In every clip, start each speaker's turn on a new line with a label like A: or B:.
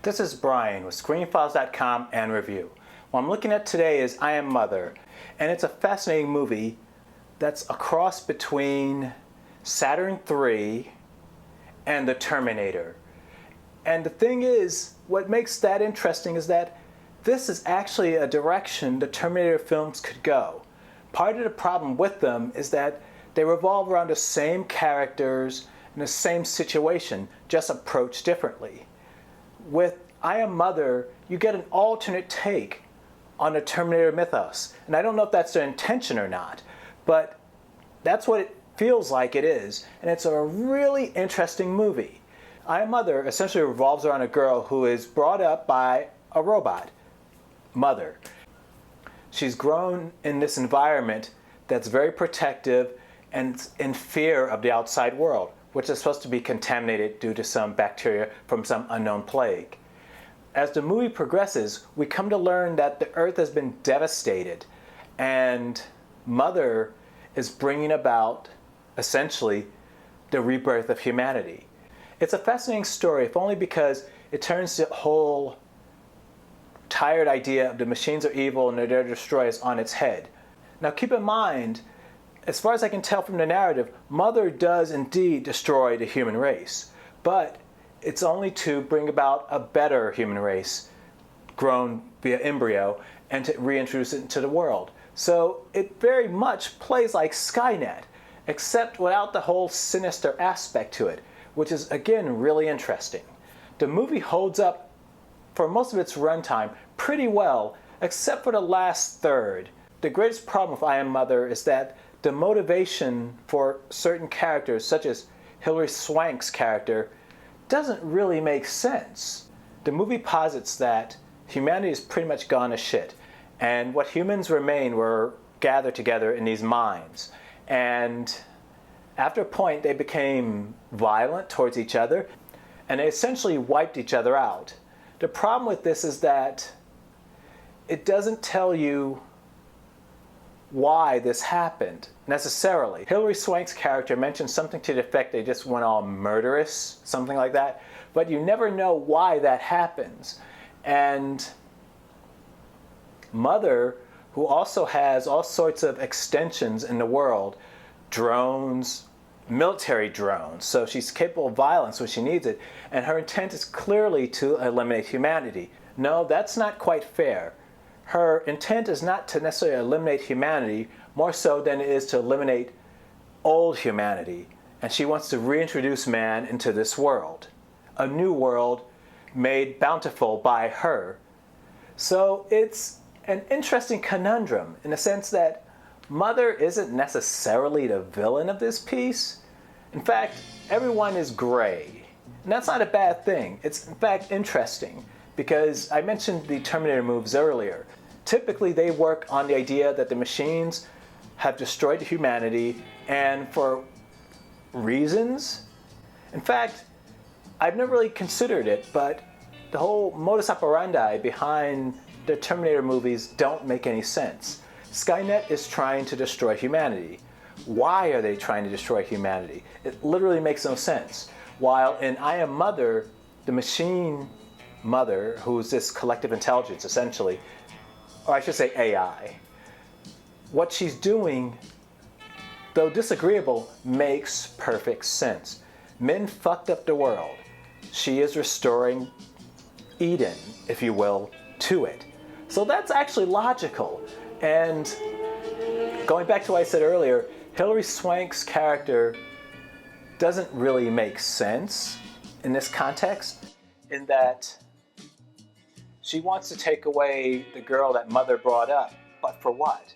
A: This is Brian with ScreenFiles.com and Review. What I'm looking at today is I Am Mother, and it's a fascinating movie that's a cross between Saturn III and the Terminator. And the thing is, what makes that interesting is that this is actually a direction the Terminator films could go. Part of the problem with them is that they revolve around the same characters in the same situation, just approached differently. With I Am Mother, you get an alternate take on the Terminator mythos. And I don't know if that's their intention or not, but that's what it feels like it is. And it's a really interesting movie. I Am Mother essentially revolves around a girl who is brought up by a robot, Mother. She's grown in this environment that's very protective and in fear of the outside world, which is supposed to be contaminated due to some bacteria from some unknown plague. As the movie progresses, we come to learn that the Earth has been devastated, and Mother is bringing about, essentially, the rebirth of humanity. It's a fascinating story, if only because it turns the whole tired idea of the machines are evil and they're there to destroy us on its head. Now keep in mind, as far as I can tell from the narrative, Mother does indeed destroy the human race, but it's only to bring about a better human race grown via embryo and to reintroduce it into the world. So it very much plays like Skynet, except without the whole sinister aspect to it, which is again really interesting. The movie holds up for most of its runtime pretty well, except for the last third. The greatest problem with I Am Mother is that the motivation for certain characters, such as Hilary Swank's character, doesn't really make sense. The movie posits that humanity is pretty much gone to shit, and what humans remain were gathered together in these mines. And after a point, they became violent towards each other, and they essentially wiped each other out. The problem with this is that it doesn't tell you why this happened, necessarily. Hilary Swank's character mentioned something to the effect they just went all murderous, something like that, but you never know why that happens. And Mother, who also has all sorts of extensions in the world, drones, military drones, so she's capable of violence when she needs it, and her intent is clearly to eliminate humanity. No, that's not quite fair. Her intent is not to necessarily eliminate humanity, more so than it is to eliminate old humanity. And she wants to reintroduce man into this world, a new world made bountiful by her. So it's an interesting conundrum in the sense that Mother isn't necessarily the villain of this piece. In fact, everyone is gray. And that's not a bad thing. It's in fact interesting because I mentioned the Terminator movies earlier. Typically they work on the idea that the machines have destroyed humanity and for reasons. In fact, I've never really considered it, but the whole modus operandi behind the Terminator movies don't make any sense. Skynet is trying to destroy humanity. Why are they trying to destroy humanity? It literally makes no sense. While in I Am Mother, the machine Mother, who's this collective intelligence essentially, or I should say AI, what she's doing, though disagreeable, makes perfect sense. Men fucked up the world. She is restoring Eden, if you will, to it. So that's actually logical. And going back to what I said earlier, Hilary Swank's character doesn't really make sense in this context, in that she wants to take away the girl that Mother brought up, but for what?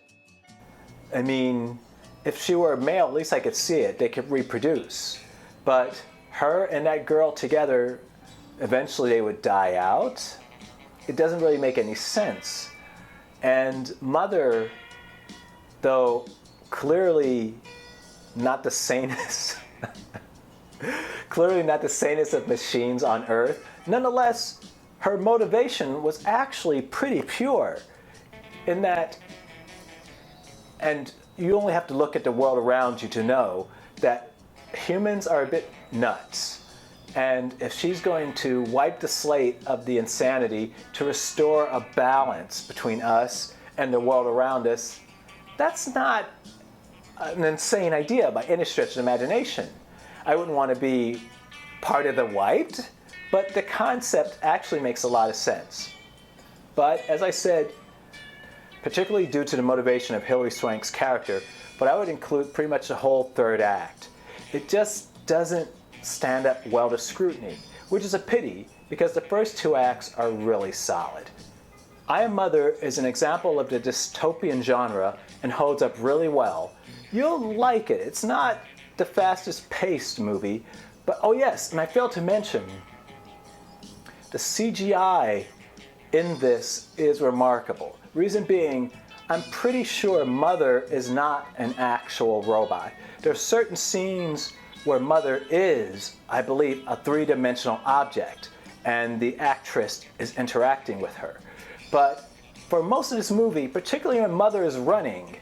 A: I mean, if she were a male, at least I could see it, they could reproduce. But her and that girl together, eventually they would die out. It doesn't really make any sense. And Mother, though clearly not the sanest, clearly not the sanest of machines on Earth, nonetheless, her motivation was actually pretty pure in that, and you only have to look at the world around you to know that humans are a bit nuts. And if she's going to wipe the slate of the insanity to restore a balance between us and the world around us, that's not an insane idea by any stretch of the imagination. I wouldn't want to be part of the wiped, but the concept actually makes a lot of sense. But as I said, particularly due to the motivation of Hilary Swank's character, but I would include pretty much the whole third act. It just doesn't stand up well to scrutiny, which is a pity because the first two acts are really solid. I Am Mother is an example of the dystopian genre and holds up really well. You'll like it. It's not the fastest paced movie, but oh yes, and I failed to mention, the CGI in this is remarkable. Reason being, I'm pretty sure Mother is not an actual robot. There are certain scenes where Mother is, I believe, a three-dimensional object, and the actress is interacting with her. But for most of this movie, particularly when Mother is running,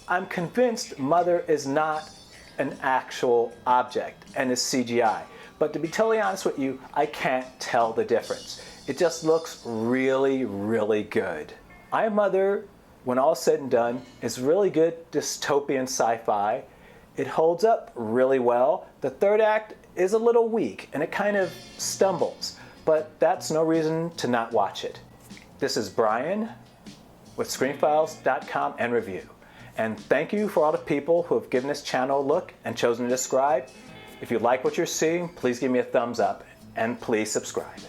A: I'm convinced Mother is not an actual object and is CGI. But to be totally honest with you, I can't tell the difference. It just looks really, really good. I Am Mother, when all is said and done, is really good dystopian sci-fi. It holds up really well. The third act is a little weak and it kind of stumbles, but that's no reason to not watch it. This is Brian with screenfiles.com and review. And thank you for all the people who have given this channel a look and chosen to subscribe. If you like what you're seeing, please give me a thumbs up and please subscribe.